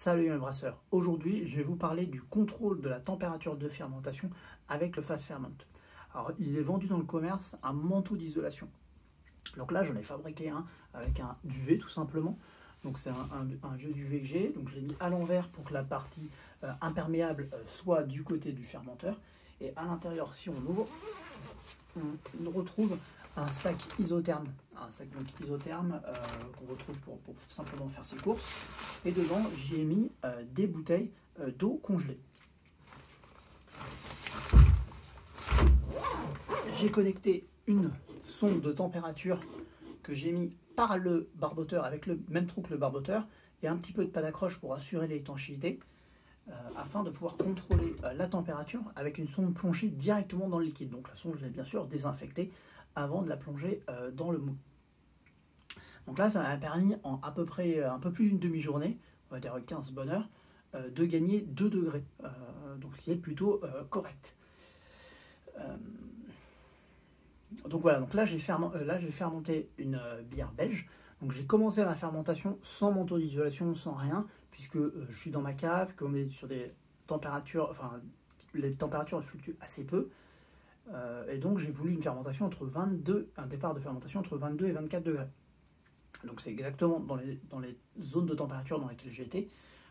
Salut mes brasseurs, aujourd'hui je vais vous parler du contrôle de la température de fermentation avec le Fast Ferment. Alors il est vendu dans le commerce un manteau d'isolation. Donc là j'en ai fabriqué un avec un duvet tout simplement. Donc c'est un vieux duvet que j'ai, donc je l'ai mis à l'envers pour que la partie imperméable soit du côté du fermenteur. Et à l'intérieur, si on ouvre, on retrouve un sac isotherme, qu'on retrouve pour simplement faire ses courses. Et dedans, j'y ai mis des bouteilles d'eau congelée. J'ai connecté une sonde de température que j'ai mis par le barboteur avec le même trou que le barboteur et un petit peu de pâte d'accroche pour assurer l'étanchéité afin de pouvoir contrôler la température avec une sonde plongée directement dans le liquide. Donc la sonde, je l'ai bien sûr désinfectée avant de la plonger dans le moule. Donc là, ça m'a permis en à peu près un peu plus d'une demi-journée, on va dire 15 bonnes heures, de gagner 2 degrés, donc ce qui est plutôt correct. Donc voilà, donc là j'ai fermenté une bière belge. Donc j'ai commencé ma fermentation sans manteau d'isolation, sans rien, puisque je suis dans ma cave, qu'on est sur des températures, enfin les températures fluctuent assez peu. Et donc j'ai voulu une fermentation un départ de fermentation entre 22 et 24 degrés. Donc c'est exactement dans les zones de température dans lesquelles j'étais.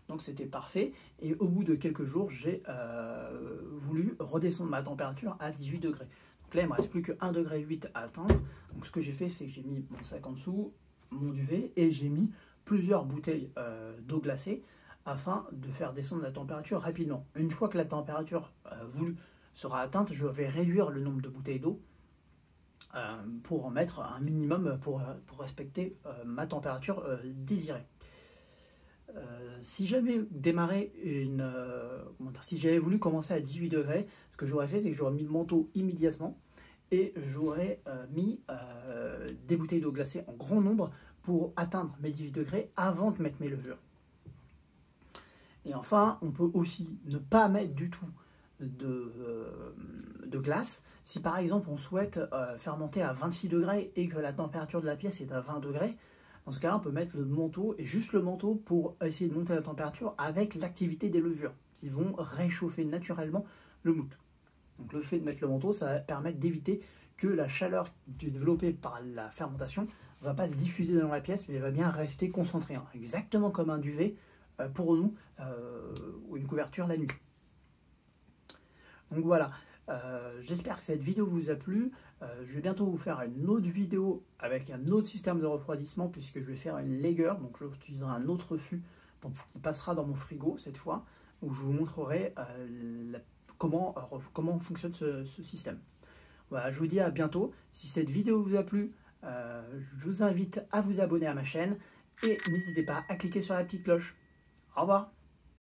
Donc c'était parfait. Et au bout de quelques jours, j'ai voulu redescendre ma température à 18 degrés. Donc là, il ne me reste plus que 1,8 degré à atteindre. Donc ce que j'ai fait, c'est que j'ai mis mon sac en dessous, mon duvet, et j'ai mis plusieurs bouteilles d'eau glacée afin de faire descendre la température rapidement. Une fois que la température voulue sera atteinte, je vais réduire le nombre de bouteilles d'eau pour en mettre un minimum pour respecter ma température désirée. Si j'avais démarré si j'avais voulu commencer à 18 degrés, ce que j'aurais fait, c'est que j'aurais mis le manteau immédiatement et j'aurais mis des bouteilles d'eau glacée en grand nombre pour atteindre mes 18 degrés avant de mettre mes levures. Et enfin, on peut aussi ne pas mettre du tout de glace. Si par exemple on souhaite fermenter à 26 degrés et que la température de la pièce est à 20 degrés, dans ce cas-là on peut mettre le manteau et juste le manteau pour essayer de monter la température avec l'activité des levures qui vont réchauffer naturellement le mout. Donc le fait de mettre le manteau, ça va permettre d'éviter que la chaleur développée par la fermentation ne va pas se diffuser dans la pièce, mais va bien rester concentrée, hein, exactement comme un duvet pour nous ou une couverture la nuit. Donc voilà, j'espère que cette vidéo vous a plu. Je vais bientôt vous faire une autre vidéo avec un autre système de refroidissement puisque je vais faire une lager, donc j'utiliserai un autre fût qui passera dans mon frigo cette fois, où je vous montrerai comment fonctionne ce système. Voilà, je vous dis à bientôt. Si cette vidéo vous a plu, je vous invite à vous abonner à ma chaîne et n'hésitez pas à cliquer sur la petite cloche. Au revoir.